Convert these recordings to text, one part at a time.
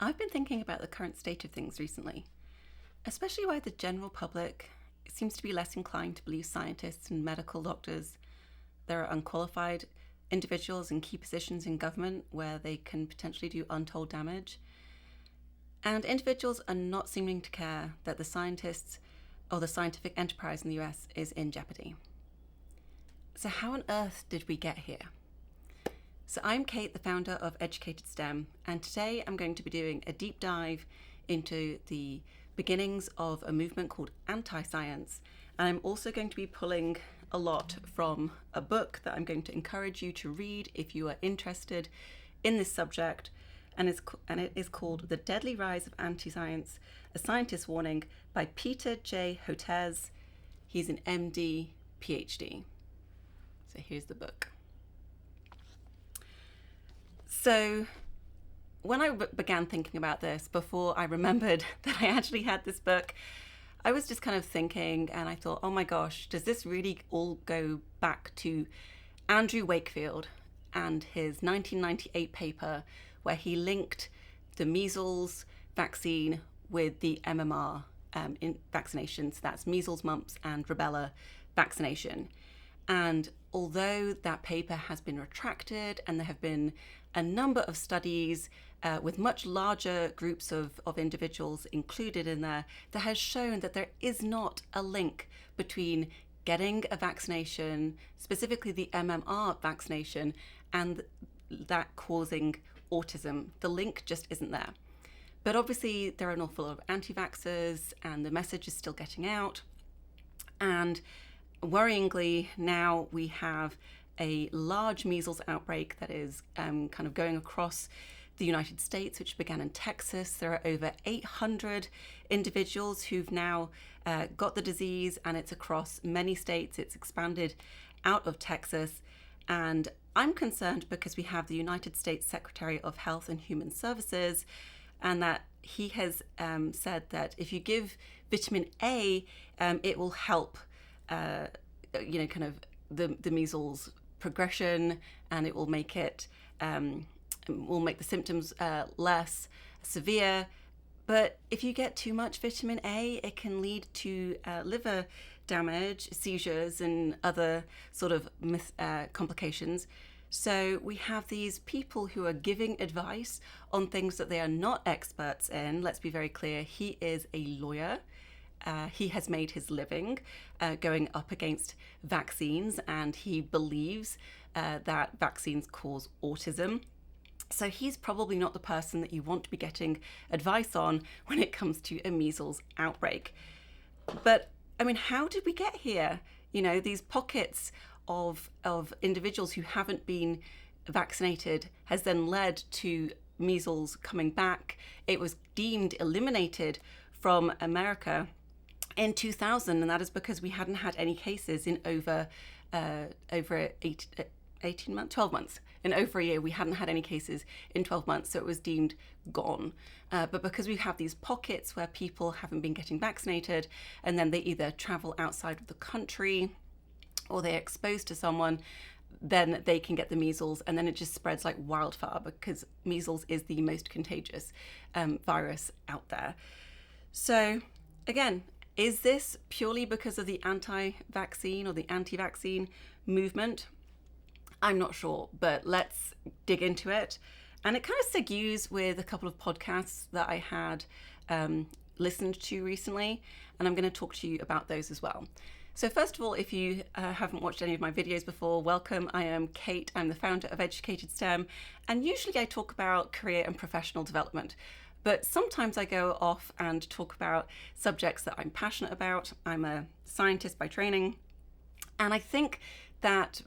I've been thinking about the current state of things recently, especially why the general public seems to be less inclined to believe scientists and medical doctors. There are unqualified individuals in key positions in government where they can potentially do untold damage. And individuals are not seeming to care that the scientists or the scientific enterprise in the US is in jeopardy. So how on earth did we get here? So I'm Kate, the founder of Educated STEM, and today I'm going to be doing a deep dive into the beginnings of a movement called anti-science. And I'm also going to be pulling a lot from a book that I'm going to encourage you to read if you are interested in this subject. And it is called The Deadly Rise of Anti-Science, A Scientist's Warning by Peter J. Hotez. He's an MD, PhD. So here's the book. So when I began thinking about this, before I remembered that I actually had this book, I was just kind of thinking, and I thought, oh my gosh, does this really all go back to Andrew Wakefield and his 1998 paper where he linked the measles vaccine with the MMR in vaccinations, that's measles, mumps, and rubella vaccination. And although that paper has been retracted and there have been a number of studies with much larger groups of individuals included in there, that has shown that there is not a link between getting a vaccination, specifically the MMR vaccination, and that causing autism. The link just isn't there. But obviously there are an awful lot of anti-vaxxers and the message is still getting out. And worryingly, now we have a large measles outbreak that is kind of going across the United States, which began in Texas. There are over 800 individuals who've now got the disease, and it's across many states. It's expanded out of Texas. And I'm concerned because we have the United States Secretary of Health and Human Services, and that he has said that if you give vitamin A, it will help kind of the measles progression, and it will make it will make the symptoms less severe. But if you get too much vitamin A, it can lead to liver damage, seizures, and other sort of complications. So we have these people who are giving advice on things that they are not experts in. Let's be very clear, he is a lawyer. He has made his living going up against vaccines, and he believes that vaccines cause autism. So he's probably not the person that you want to be getting advice on when it comes to a measles outbreak. But I mean, how did we get here? You know, these pockets of individuals who haven't been vaccinated has then led to measles coming back. It was deemed eliminated from America in 2000, and that is because we hadn't had any cases in over 18 months, 12 months. In over a year, we hadn't had any cases in 12 months, so it was deemed gone. But because we have these pockets where people haven't been getting vaccinated, and then they either travel outside of the country or they're exposed to someone, then they can get the measles, and then it just spreads like wildfire because measles is the most contagious virus out there. So again, is this purely because of the anti-vaccine or the anti-vaccine movement? I'm not sure, but let's dig into it. And it kind of segues with a couple of podcasts that I had listened to recently, and I'm going to talk to you about those as well. So first of all, if you haven't watched any of my videos before, welcome. I am Kate. I'm the founder of Educated STEM, and usually I talk about career and professional development. But sometimes I go off and talk about subjects that I'm passionate about. I'm a scientist by training, and I think that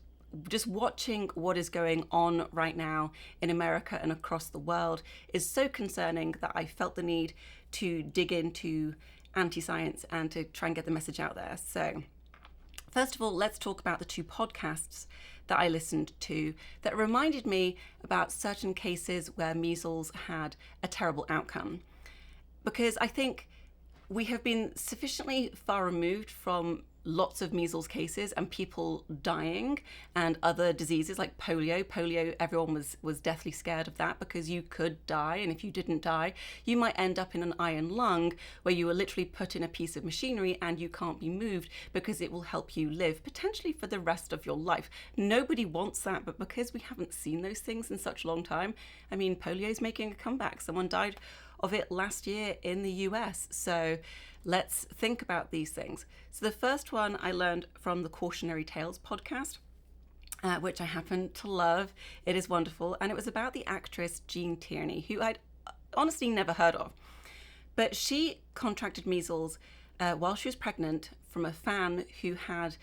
just watching what is going on right now in America and across the world is so concerning that I felt the need to dig into anti-science and to try and get the message out there. So first of all, let's talk about the two podcasts that I listened to that reminded me about certain cases where measles had a terrible outcome. Because I think we have been sufficiently far removed from lots of measles cases and people dying, and other diseases like polio. Polio, everyone was deathly scared of that because you could die, and if you didn't die, you might end up in an iron lung where you were literally put in a piece of machinery and you can't be moved because it will help you live potentially for the rest of your life. Nobody wants that, but because we haven't seen those things in such a long time, I mean, polio's making a comeback. Someone died of it last year in the US. So let's think about these things. So the first one I learned from the Cautionary Tales podcast, which I happen to love. It is wonderful. And it was about the actress Jean Tierney, who I'd honestly never heard of. But she contracted measles while she was pregnant from a fan who had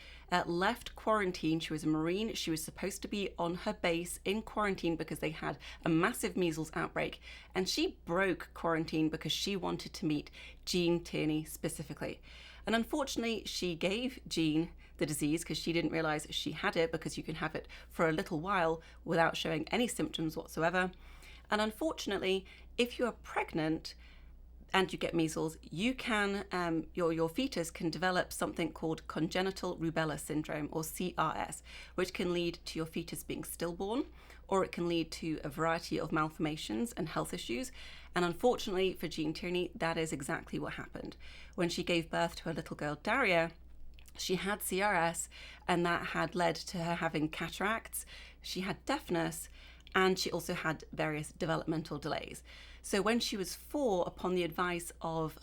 left quarantine. She was a Marine. She was supposed to be on her base in quarantine because they had a massive measles outbreak. And she broke quarantine because she wanted to meet Jean Tierney specifically. And unfortunately, she gave Jean the disease because she didn't realize she had it, because you can have it for a little while without showing any symptoms whatsoever. And unfortunately, if you are pregnant and you get measles, you can your fetus can develop something called congenital rubella syndrome, or CRS, which can lead to your fetus being stillborn, or it can lead to a variety of malformations and health issues. And unfortunately for Jean Tierney, that is exactly what happened. When she gave birth to her little girl Daria, she had CRS, and that had led to her having cataracts. She had deafness, and she also had various developmental delays. So when she was 4, upon the advice of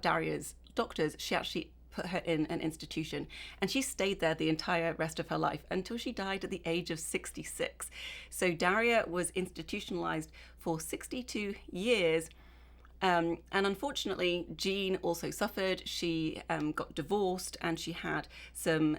Daria's doctors, she actually put her in an institution, and she stayed there the entire rest of her life until she died at the age of 66. So Daria was institutionalized for 62 years. And unfortunately, Jean also suffered. She got divorced, and she had some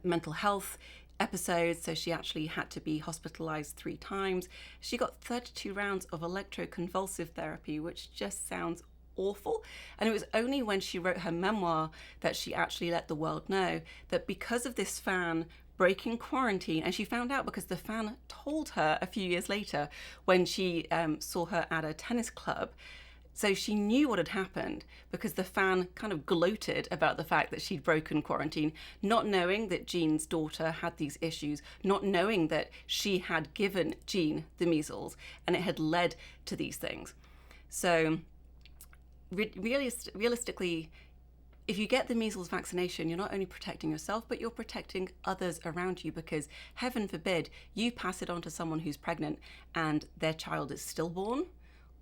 mental health episodes, so she actually had to be hospitalized 3 times. She got 32 rounds of electroconvulsive therapy, which just sounds awful. And it was only when she wrote her memoir that she actually let the world know that because of this fan breaking quarantine, and she found out because the fan told her a few years later when she saw her at a tennis club. So she knew what had happened because the fan kind of gloated about the fact that she'd broken quarantine, not knowing that Jean's daughter had these issues, not knowing that she had given Jean the measles, and it had led to these things. So realistically, if you get the measles vaccination, you're not only protecting yourself, but you're protecting others around you, because heaven forbid you pass it on to someone who's pregnant and their child is stillborn,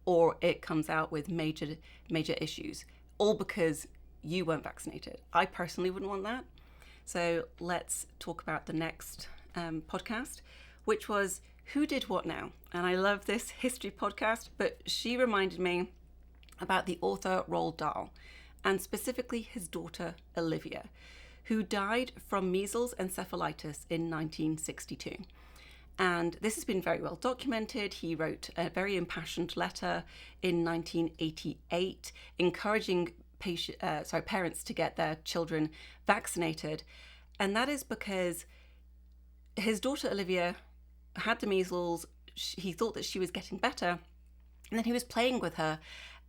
or it comes out with major issues, all because you weren't vaccinated. I personally wouldn't want that. So let's talk about the next podcast, which was Who Did What Now? And I love this history podcast, but she reminded me about the author Roald Dahl, and specifically his daughter Olivia, who died from measles encephalitis in 1962. And this has been very well documented. He wrote a very impassioned letter in 1988 encouraging parents to get their children vaccinated. And that is because his daughter Olivia had the measles. He thought that she was getting better. And then he was playing with her,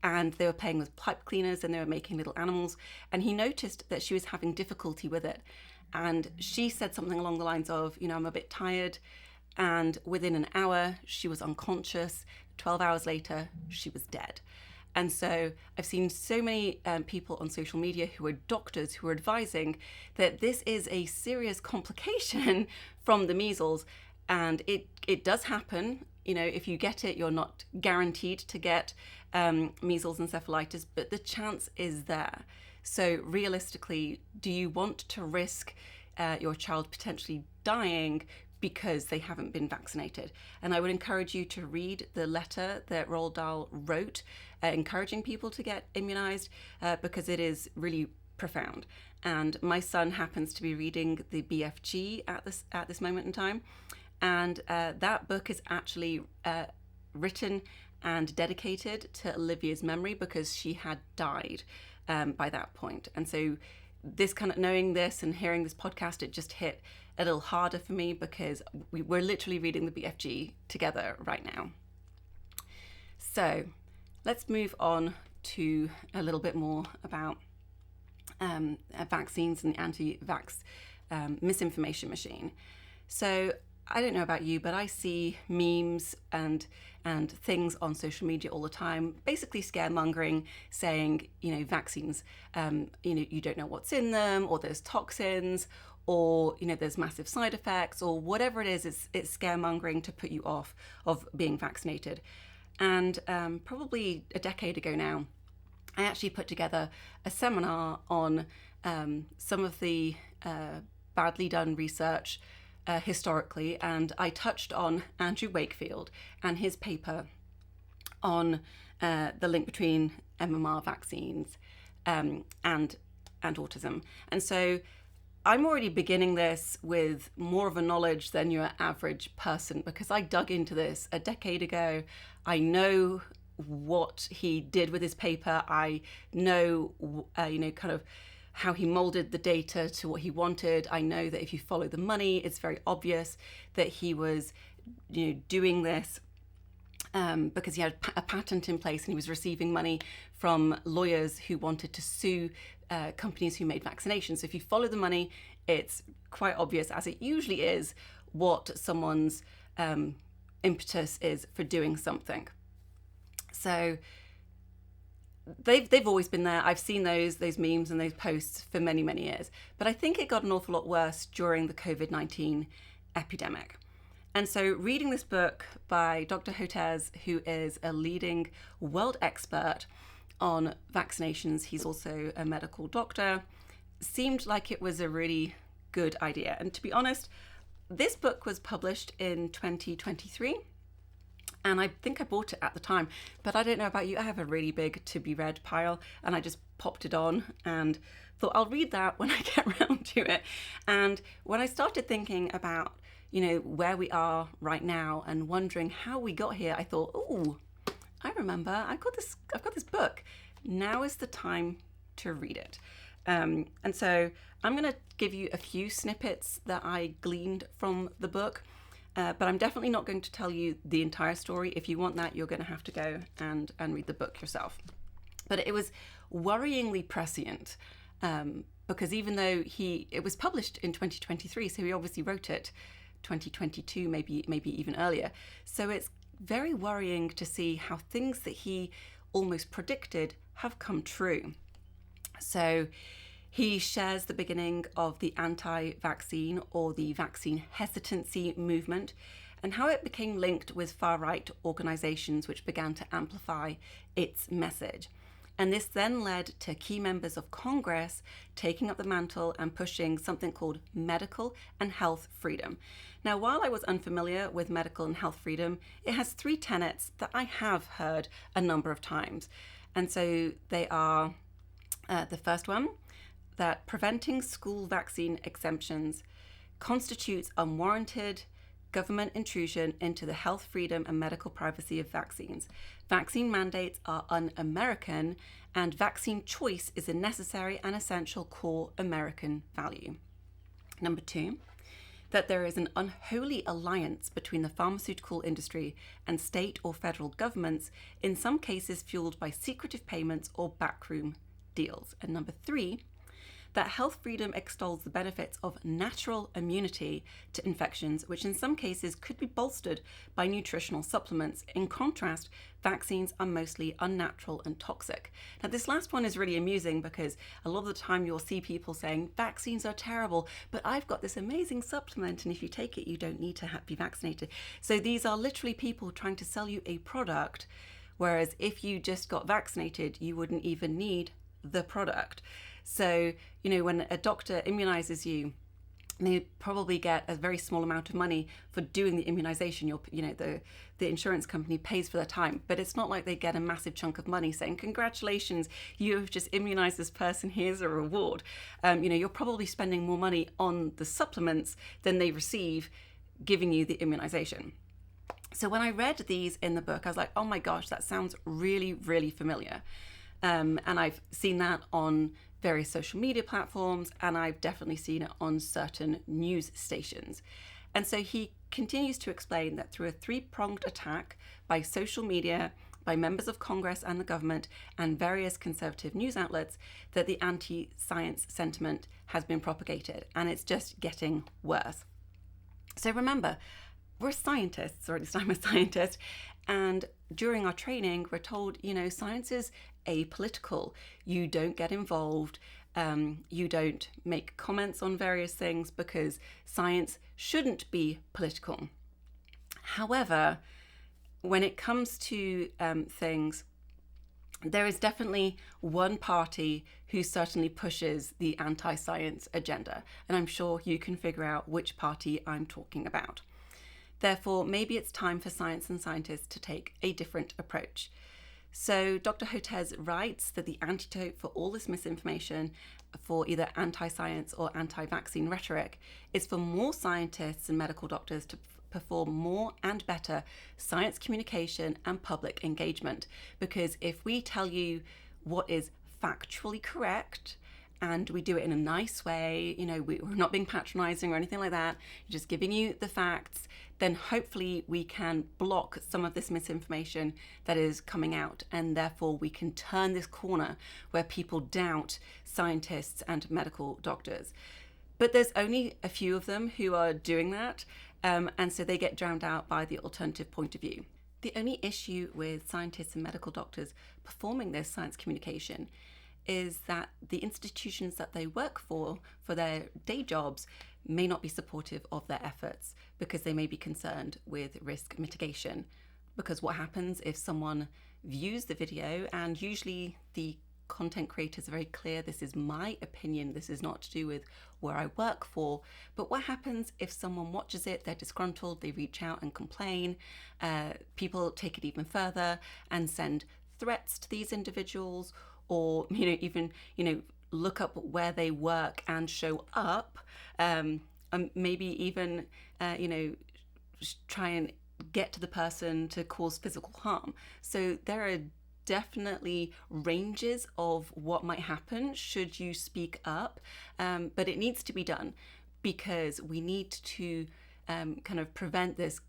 and they were playing with pipe cleaners, and they were making little animals. And he noticed that she was having difficulty with it. And she said something along the lines of, I'm a bit tired. And within an hour, she was unconscious. 12 hours later, she was dead. And so I've seen so many people on social media who are doctors who are advising that this is a serious complication from the measles. And it does happen. If you get it, you're not guaranteed to get measles encephalitis, but the chance is there. So realistically, do you want to risk your child potentially dying because they haven't been vaccinated? And I would encourage you to read the letter that Roald Dahl wrote, encouraging people to get immunized, because it is really profound. And my son happens to be reading the BFG at this moment in time, and that book is actually written and dedicated to Olivia's memory because she had died by that point. And so this kind of knowing this and hearing this podcast, it just hit a little harder for me because we're literally reading the BFG together right now. So let's move on to a little bit more about vaccines and the anti-vax misinformation machine. So I don't know about you, but I see memes and things on social media all the time, basically scaremongering, saying, vaccines, you don't know what's in them, or there's toxins, or there's massive side effects, or whatever it is. It's scaremongering to put you off of being vaccinated. And probably a decade ago now, I actually put together a seminar on some of the badly done research historically, and I touched on Andrew Wakefield and his paper on the link between MMR vaccines and autism. And so I'm already beginning this with more of a knowledge than your average person, because I dug into this a decade ago. I know what he did with his paper. I know, kind of how he molded the data to what he wanted. I know that if you follow the money, it's very obvious that he was, doing this because he had a patent in place and he was receiving money from lawyers who wanted to sue companies who made vaccinations. So if you follow the money, it's quite obvious, as it usually is, what someone's impetus is for doing something. So they've always been there. I've seen those memes and those posts for many, many years. But I think it got an awful lot worse during the COVID-19 epidemic. And so reading this book by Dr. Hotez, who is a leading world expert on vaccinations, he's also a medical doctor, seemed like it was a really good idea. And to be honest, this book was published in 2023. And I think I bought it at the time, but I don't know about you. I have a really big to be read pile, and I just popped it on and thought I'll read that when I get around to it. And when I started thinking about, where we are right now and wondering how we got here, I thought, oh, I remember I've got this book. Now is the time to read it. And so I'm going to give you a few snippets that I gleaned from the book. But I'm definitely not going to tell you the entire story. If you want that, you're going to have to go and read the book yourself. But it was worryingly prescient because even though it was published in 2023, so he obviously wrote it 2022, maybe even earlier. So it's very worrying to see how things that he almost predicted have come true. So he shares the beginning of the anti-vaccine or the vaccine hesitancy movement and how it became linked with far-right organizations which began to amplify its message. And this then led to key members of Congress taking up the mantle and pushing something called medical and health freedom. Now, while I was unfamiliar with medical and health freedom, it has three tenets that I have heard a number of times. And so they are the first one, that preventing school vaccine exemptions constitutes unwarranted government intrusion into the health freedom and medical privacy of vaccines. Vaccine mandates are un-American, and vaccine choice is a necessary and essential core American value. Number two, that there is an unholy alliance between the pharmaceutical industry and state or federal governments, in some cases fueled by secretive payments or backroom deals. And number three, that health freedom extols the benefits of natural immunity to infections, which in some cases could be bolstered by nutritional supplements. In contrast, vaccines are mostly unnatural and toxic. Now, this last one is really amusing because a lot of the time you'll see people saying vaccines are terrible, but I've got this amazing supplement, and if you take it, you don't need to be vaccinated. So these are literally people trying to sell you a product, whereas if you just got vaccinated, you wouldn't even need the product. So, when a doctor immunizes you, they probably get a very small amount of money for doing the immunization. The insurance company pays for their time, but it's not like they get a massive chunk of money saying, congratulations, you have just immunized this person, here's a reward. You're probably spending more money on the supplements than they receive giving you the immunization. So when I read these in the book, I was like, oh my gosh, that sounds really, really familiar. And I've seen that on various social media platforms, and I've definitely seen it on certain news stations. And so he continues to explain that through a three-pronged attack by social media, by members of Congress and the government and various conservative news outlets that the anti-science sentiment has been propagated, and it's just getting worse. So remember, we're scientists, or at least I'm a scientist, and during our training, we're told, science is apolitical. You don't get involved. You don't make comments on various things because science shouldn't be political. However, when it comes to things, there is definitely one party who certainly pushes the anti-science agenda, and I'm sure you can figure out which party I'm talking about. Therefore, maybe it's time for science and scientists to take a different approach. So Dr. Hotez writes that the antidote for all this misinformation, for either anti-science or anti-vaccine rhetoric, is for more scientists and medical doctors to perform more and better science communication and public engagement. Because if we tell you what is factually correct, and we do it in a nice way, we're not being patronizing or anything like that, just giving you the facts, then hopefully we can block some of this misinformation that is coming out, and therefore we can turn this corner where people doubt scientists and medical doctors. But there's only a few of them who are doing that, and so they get drowned out by the alternative point of view. The only issue with scientists and medical doctors performing this science communication is that the institutions that they work for their day jobs may not be supportive of their efforts because they may be concerned with risk mitigation. Because what happens if someone views the video, and usually the content creators are very clear, this is my opinion, this is not to do with where I work for, but what happens if someone watches it, they're disgruntled, they reach out and complain, people take it even further and send threats to these individuals, or even look up where they work and show up, and maybe even try and get to the person to cause physical harm. So there are definitely ranges of what might happen should you speak up, but it needs to be done because we need to kind of prevent this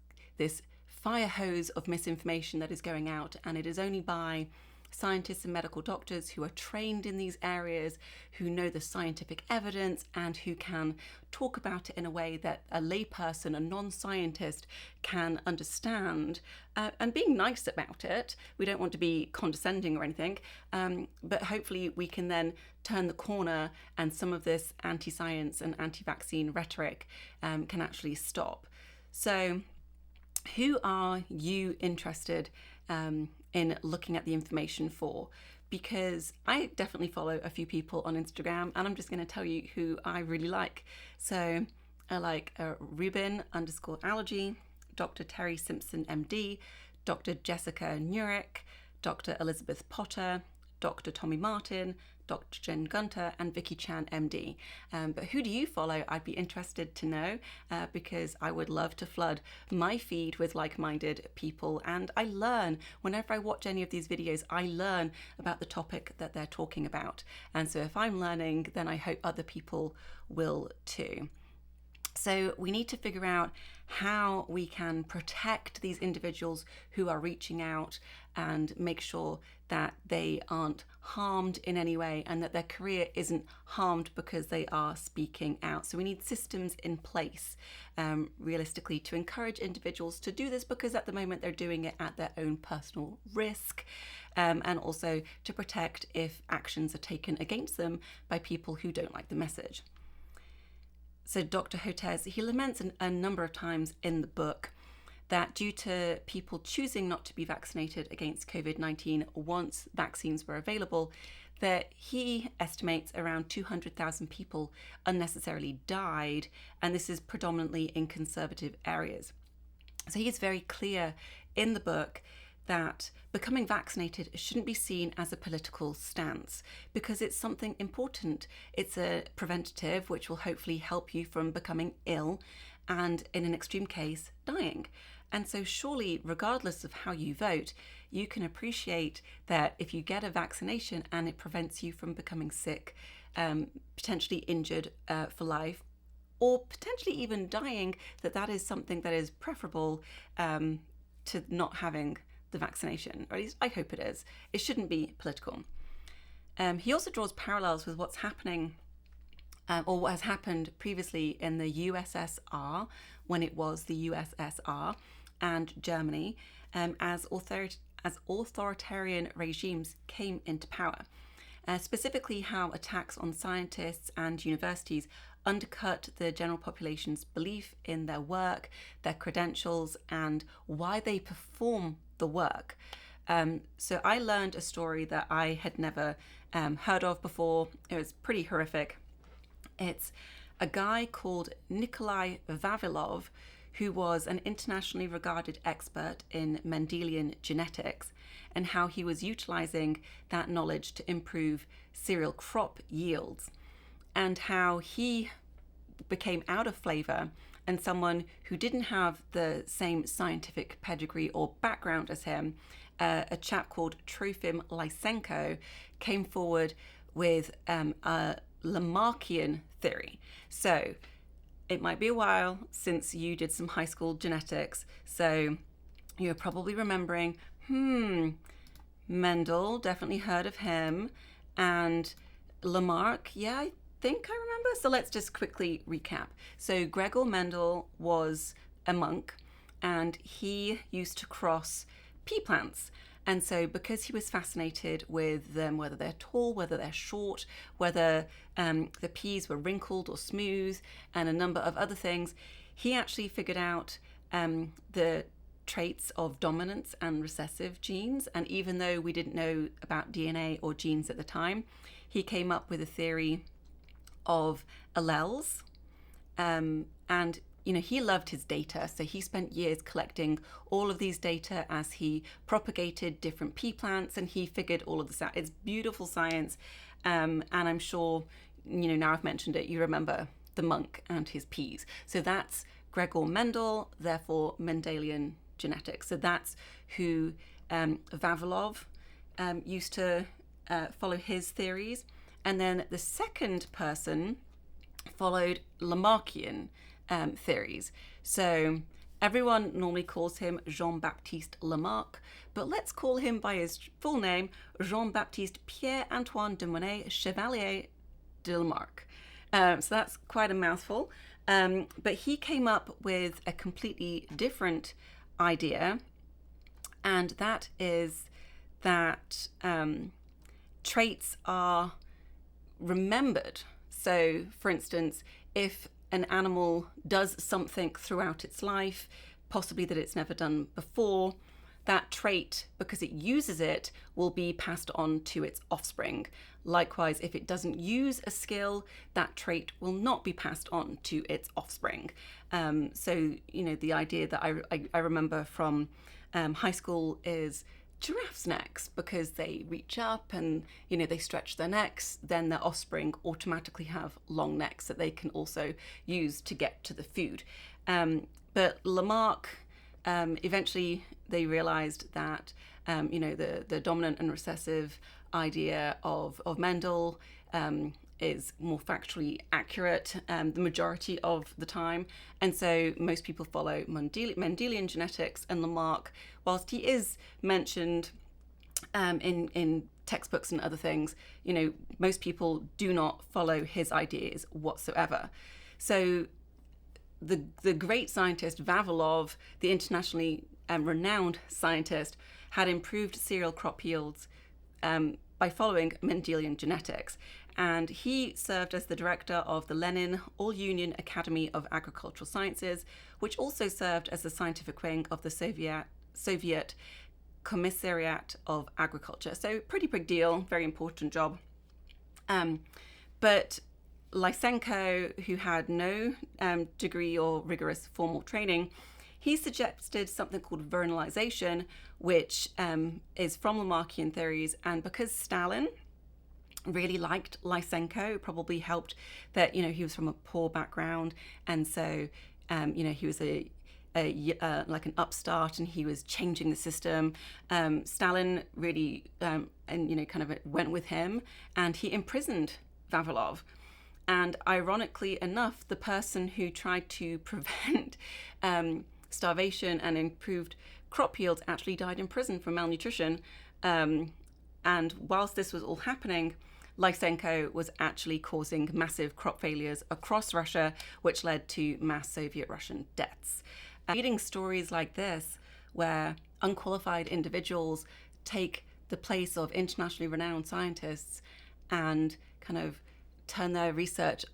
fire hose of misinformation that is going out, and it is only by scientists and medical doctors who are trained in these areas, who know the scientific evidence, and who can talk about it in a way that a layperson, a non-scientist, can understand, and being nice about it. We don't want to be condescending or anything, but hopefully we can then turn the corner and some of this anti-science and anti-vaccine rhetoric can actually stop. So who are you interested in looking at the information for? Because I definitely follow a few people on Instagram, and I'm just going to tell you who I really like. So I like Rubin_allergy, Dr. Terry Simpson, MD, Dr. Jessica Nurek, Dr. Elizabeth Potter, Dr. Tommy Martin, Dr. Jen Gunter, and Vicky Chan, MD. But who do you follow? I'd be interested to know because I would love to flood my feed with like-minded people. And I learn, whenever I watch any of these videos, I learn about the topic that they're talking about. And so if I'm learning, then I hope other people will too. So we need to figure out how we can protect these individuals who are reaching out and make sure that they aren't harmed in any way and that their career isn't harmed because they are speaking out. So we need systems in place, realistically, to encourage individuals to do this, because at the moment they're doing it at their own personal risk, and also to protect if actions are taken against them by people who don't like the message. So Dr. Hotez, he laments a number of times in the book that due to people choosing not to be vaccinated against COVID-19 once vaccines were available, that he estimates around 200,000 people unnecessarily died, and this is predominantly in conservative areas. So he is very clear in the book that becoming vaccinated shouldn't be seen as a political stance, because it's something important. It's a preventative which will hopefully help you from becoming ill and, in an extreme case, dying. And so surely, regardless of how you vote, you can appreciate that if you get a vaccination and it prevents you from becoming sick, potentially injured for life, or potentially even dying, that is something that is preferable to not having the vaccination, or at least I hope it is. It shouldn't be political. He also draws parallels with what's happening or what has happened previously in the USSR, when it was the USSR, and Germany, as authoritarian regimes came into power. Specifically how attacks on scientists and universities undercut the general population's belief in their work, their credentials, and why they perform the work. So I learned a story that I had never heard of before. It was pretty horrific. It's a guy called Nikolai Vavilov, who was an internationally regarded expert in Mendelian genetics, and how he was utilizing that knowledge to improve cereal crop yields, and how he became out of flavor, and someone who didn't have the same scientific pedigree or background as him, a chap called Trofim Lysenko, came forward with a Lamarckian theory. So it might be a while since you did some high school genetics, so you're probably remembering, Mendel, definitely heard of him, and Lamarck, yeah, I think I remember. So let's just quickly recap. So Gregor Mendel was a monk, and he used to cross pea plants. And so because he was fascinated with them, whether they're tall, whether they're short, whether the peas were wrinkled or smooth, and a number of other things, he actually figured out the traits of dominance and recessive genes. And even though we didn't know about DNA or genes at the time, he came up with a theory of alleles. And he loved his data, so he spent years collecting all of these data as he propagated different pea plants, and he figured all of this out. It's beautiful science, and I'm sure, now I've mentioned it, you remember the monk and his peas. So that's Gregor Mendel, therefore Mendelian genetics. So that's who Vavilov used to follow his theories. And then the second person followed Lamarckian theories. So everyone normally calls him Jean-Baptiste Lamarck, but let's call him by his full name, Jean-Baptiste Pierre-Antoine de Monet Chevalier de Lamarck. So that's quite a mouthful. But he came up with a completely different idea, and that is that traits are remembered. So, for instance, if an animal does something throughout its life, possibly that it's never done before, that trait, because it uses it, will be passed on to its offspring. Likewise, if it doesn't use a skill, that trait will not be passed on to its offspring. So, the idea that I remember from high school is giraffes' necks, because they reach up and they stretch their necks, then their offspring automatically have long necks that they can also use to get to the food. But Lamarck, eventually they realized that the dominant and recessive idea of Mendel is more factually accurate the majority of the time, and so most people follow Mendelian genetics. And Lamarck, whilst he is mentioned in textbooks and other things, most people do not follow his ideas whatsoever. So the great scientist Vavilov, the internationally renowned scientist, had improved cereal crop yields by following Mendelian genetics. And he served as the director of the Lenin All-Union Academy of Agricultural Sciences, which also served as the scientific wing of the Soviet Commissariat of Agriculture. So pretty big deal, very important job. But Lysenko, who had no degree or rigorous formal training, he suggested something called vernalization, which is from Lamarckian theories. And because Stalin really liked Lysenko, probably helped that he was from a poor background, and so he was like an upstart, and he was changing the system. Stalin really kind of went with him, and he imprisoned Vavilov. And ironically enough, the person who tried to prevent starvation and improved crop yields actually died in prison from malnutrition. And whilst this was all happening, Lysenko was actually causing massive crop failures across Russia, which led to mass Soviet Russian deaths. Reading stories like this, where unqualified individuals take the place of internationally renowned scientists and kind of turn their research,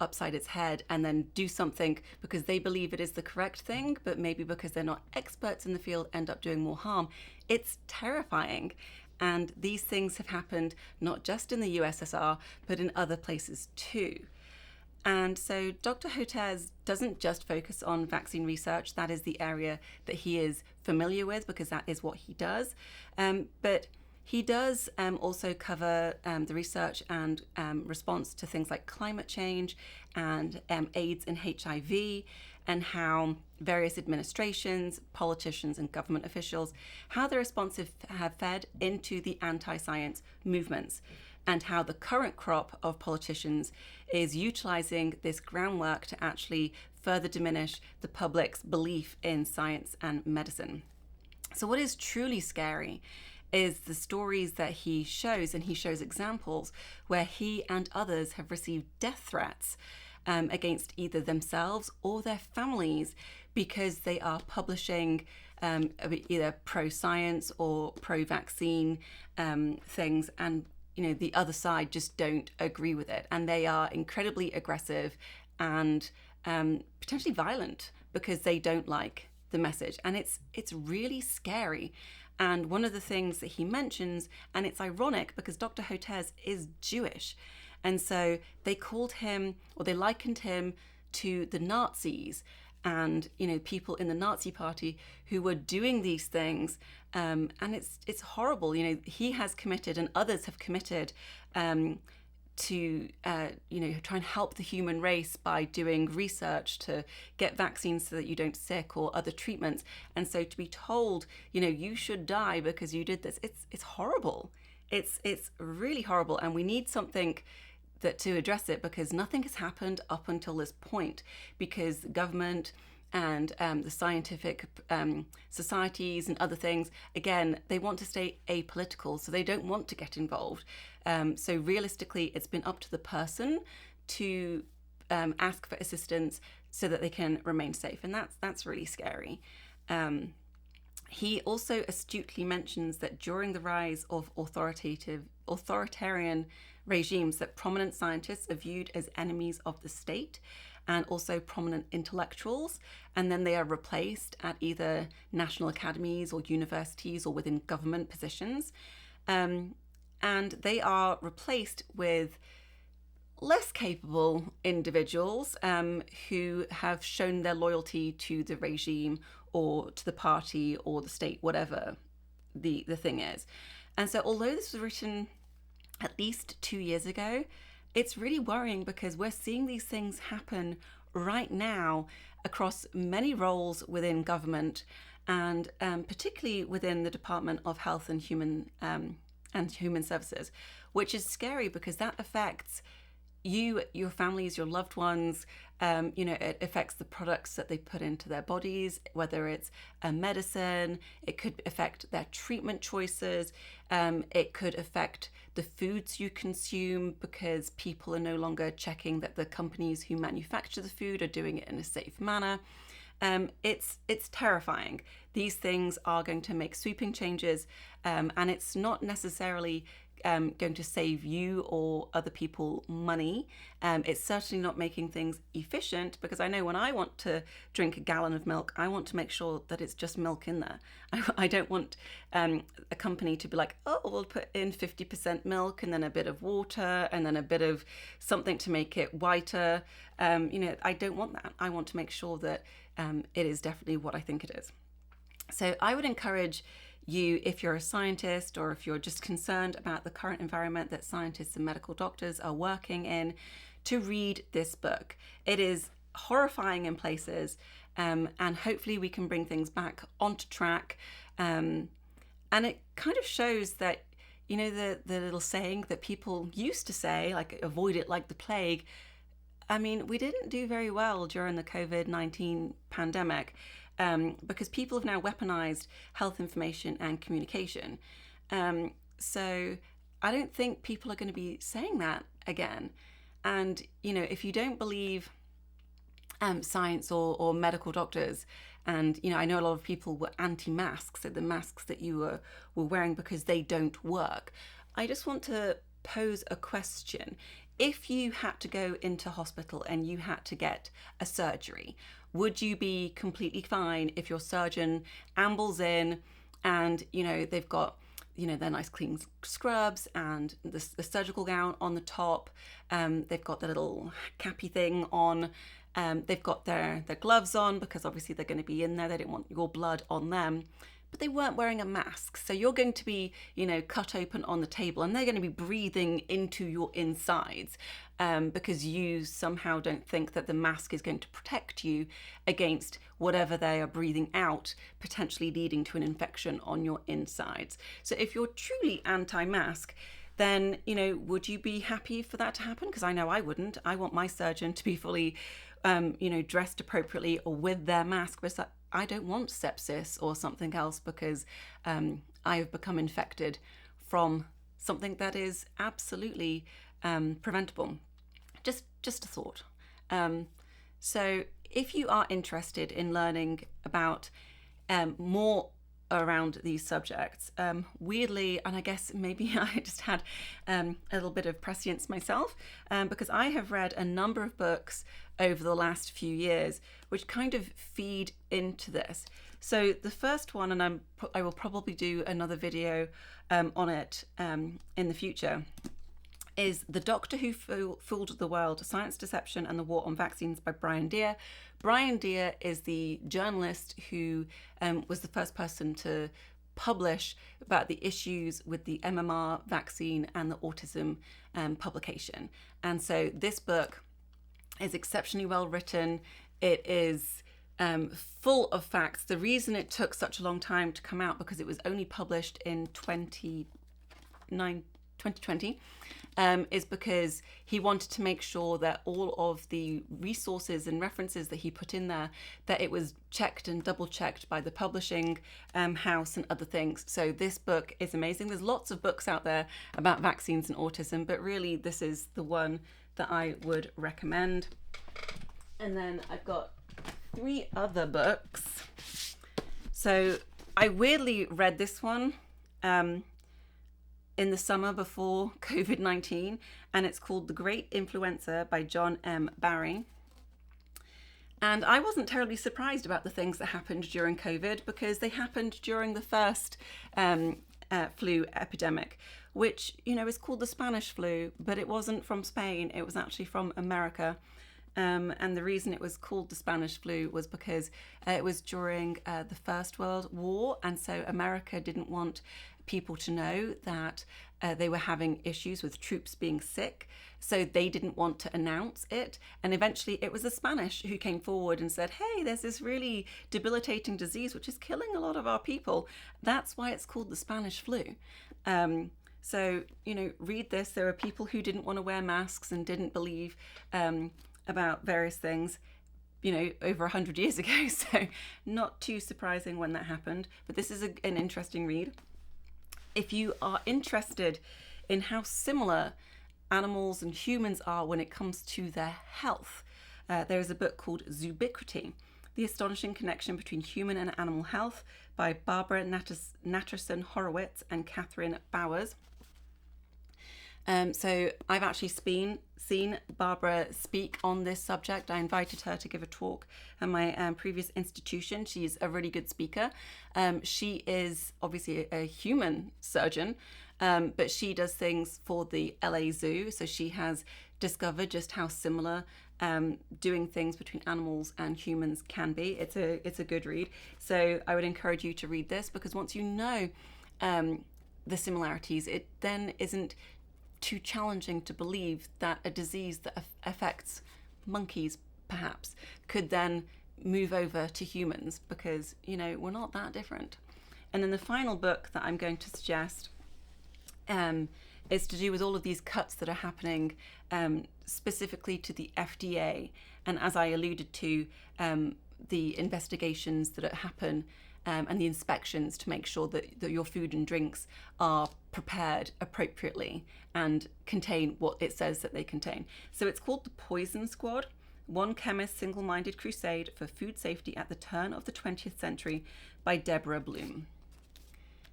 upside its head, and then do something because they believe it is the correct thing, but maybe because they're not experts in the field, end up doing more harm. It's terrifying. And these things have happened not just in the USSR, but in other places too. And so Dr. Hotez doesn't just focus on vaccine research. That is the area that he is familiar with because that is what he does. But he does also cover the research and response to things like climate change and AIDS and HIV, and how various administrations, politicians, and government officials, how the responses have fed into the anti-science movements, and how the current crop of politicians is utilizing this groundwork to actually further diminish the public's belief in science and medicine. So what is truly scary is the stories that he shows, and he shows examples where he and others have received death threats against either themselves or their families because they are publishing either pro-science or pro-vaccine things, and the other side just don't agree with it, and they are incredibly aggressive and potentially violent because they don't like the message. And it's really scary. And one of the things that he mentions, and it's ironic because Dr. Hotez is Jewish, and so they called him, or they likened him to the Nazis and people in the Nazi party who were doing these things, and it's horrible. He has committed, and others have committed, to try and help the human race by doing research to get vaccines so that you don't sick, or other treatments. And so to be told, you should die because you did this, it's horrible. It's really horrible, and we need something to address it, because nothing has happened up until this point, because the government and the scientific societies and other things, again, they want to stay apolitical, so they don't want to get involved. So realistically, it's been up to the person to ask for assistance so that they can remain safe, and that's really scary. He also astutely mentions that during the rise of authoritarian regimes, that prominent scientists are viewed as enemies of the state, and also prominent intellectuals, and then they are replaced at either national academies or universities or within government positions, and they are replaced with less capable individuals who have shown their loyalty to the regime or to the party or the state, whatever the thing is. And so although this was written at least 2 years ago, it's really worrying because we're seeing these things happen right now across many roles within government, and particularly within the Department of Health and Human Services, which is scary because that affects you, your families, your loved ones. It affects the products that they put into their bodies, whether it's a medicine, it could affect their treatment choices, it could affect the foods you consume because people are no longer checking that the companies who manufacture the food are doing it in a safe manner. It's terrifying. These things are going to make sweeping changes, and it's not necessarily going to save you or other people money. It's certainly not making things efficient, because I know when I want to drink a gallon of milk, I want to make sure that it's just milk in there. I don't want a company to be like, oh, we'll put in 50% milk and then a bit of water and then a bit of something to make it whiter. I don't want that. I want to make sure that it is definitely what I think it is. So I would encourage you, if you're a scientist or if you're just concerned about the current environment that scientists and medical doctors are working in, to read this book. It is horrifying in places, and hopefully we can bring things back onto track. And it kind of shows that, the little saying that people used to say, like, avoid it like the plague. I mean, we didn't do very well during the COVID-19 pandemic. because people have now weaponized health information and communication. So I don't think people are going to be saying that again. And, if you don't believe science or medical doctors, and, I know a lot of people were anti-masks, so the masks that you were wearing because they don't work. I just want to pose a question. If you had to go into hospital and you had to get a surgery, would you be completely fine if your surgeon ambles in and, they've got their nice clean scrubs and the surgical gown on the top. They've got the little cappy thing on. They've got their gloves on because obviously they're going to be in there. They don't want your blood on them. But they weren't wearing a mask. So you're going to be, cut open on the table and they're going to be breathing into your insides because you somehow don't think that the mask is going to protect you against whatever they are breathing out, potentially leading to an infection on your insides. So if you're truly anti-mask, then, would you be happy for that to happen? Because I know I wouldn't. I want my surgeon to be fully, dressed appropriately or with their mask. But I don't want sepsis or something else because I have become infected from something that is absolutely preventable. Just a thought. So if you are interested in learning about more around these subjects, weirdly, and I guess maybe I just had a little bit of prescience myself, because I have read a number of books over the last few years which kind of feed into this. So the first one, and I will probably do another video on it in the future, is The Doctor Who Fooled the World, Science, Deception and the War on Vaccines by Brian Deer. Brian Deer is the journalist who was the first person to publish about the issues with the MMR vaccine and the autism publication. And so this book is exceptionally well written. It is full of facts. The reason it took such a long time to come out because it was only published in 2020 is because he wanted to make sure that all of the resources and references that he put in there, that it was checked and double checked by the publishing house and other things. So this book is amazing. There's lots of books out there about vaccines and autism, but really this is the one that I would recommend. And then I've got 3 other books. So I weirdly read this one in the summer before COVID-19, and it's called The Great Influencer by John M. Barry. And I wasn't terribly surprised about the things that happened during COVID because they happened during the first flu epidemic, which, is called the Spanish flu, but it wasn't from Spain, it was actually from America. And the reason it was called the Spanish flu was because it was during the First World War, and so America didn't want people to know that they were having issues with troops being sick, so they didn't want to announce it. And eventually it was the Spanish who came forward and said, hey, there's this really debilitating disease which is killing a lot of our people. That's why it's called the Spanish flu. So, read this. There were people who didn't want to wear masks and didn't believe about various things, over 100 years ago. So not too surprising when that happened. But this is an interesting read. If you are interested in how similar animals and humans are when it comes to their health, there is a book called Zoobiquity, The Astonishing Connection Between Human and Animal Health by Barbara Natterson Horowitz and Catherine Bowers. So I've actually seen Barbara speak on this subject. I invited her to give a talk at my previous institution. She's a really good speaker. She is obviously a human surgeon, but she does things for the LA Zoo. So she has discovered just how similar doing things between animals and humans can be. It's a good read. So I would encourage you to read this, because once you know the similarities, it then isn't too challenging to believe that a disease that affects monkeys perhaps could then move over to humans, because we're not that different. And then the final book that I'm going to suggest is to do with all of these cuts that are happening specifically to the FDA. And as I alluded to, the investigations that happen and the inspections to make sure that your food and drinks are prepared appropriately and contain what it says that they contain. So it's called the Poison Squad: One Chemist's Single-Minded Crusade for Food Safety at the Turn of the 20th Century by Deborah Bloom.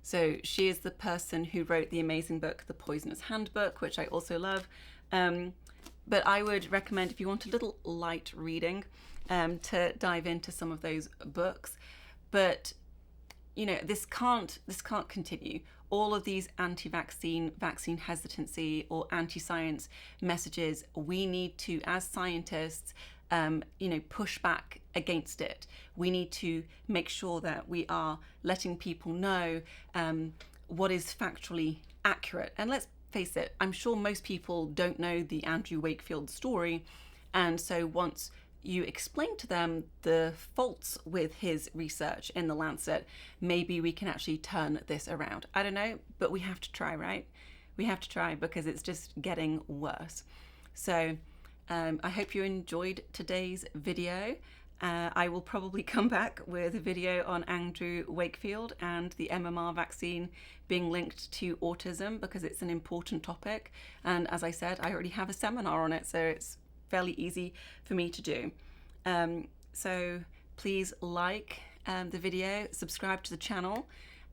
So she is the person who wrote the amazing book, The Poisoner's Handbook, which I also love. But I would recommend, if you want a little light reading, to dive into some of those books. But you know, this can't continue. All of these anti-vaccine, vaccine hesitancy, or anti-science messages, we need to, as scientists, push back against it. We need to make sure that we are letting people know what is factually accurate. And let's face it, I'm sure most people don't know the Andrew Wakefield story. And so once you explain to them the faults with his research in the Lancet, maybe we can actually turn this around. I don't know, but we have to try, right? We have to try, because it's just getting worse. So I hope you enjoyed today's video. I will probably come back with a video on Andrew Wakefield and the MMR vaccine being linked to autism, because it's an important topic. And as I said, I already have a seminar on it, so it's fairly easy for me to do. So please like the video, subscribe to the channel,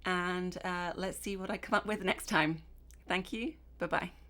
and let's see what I come up with next time. Thank you. Bye-bye.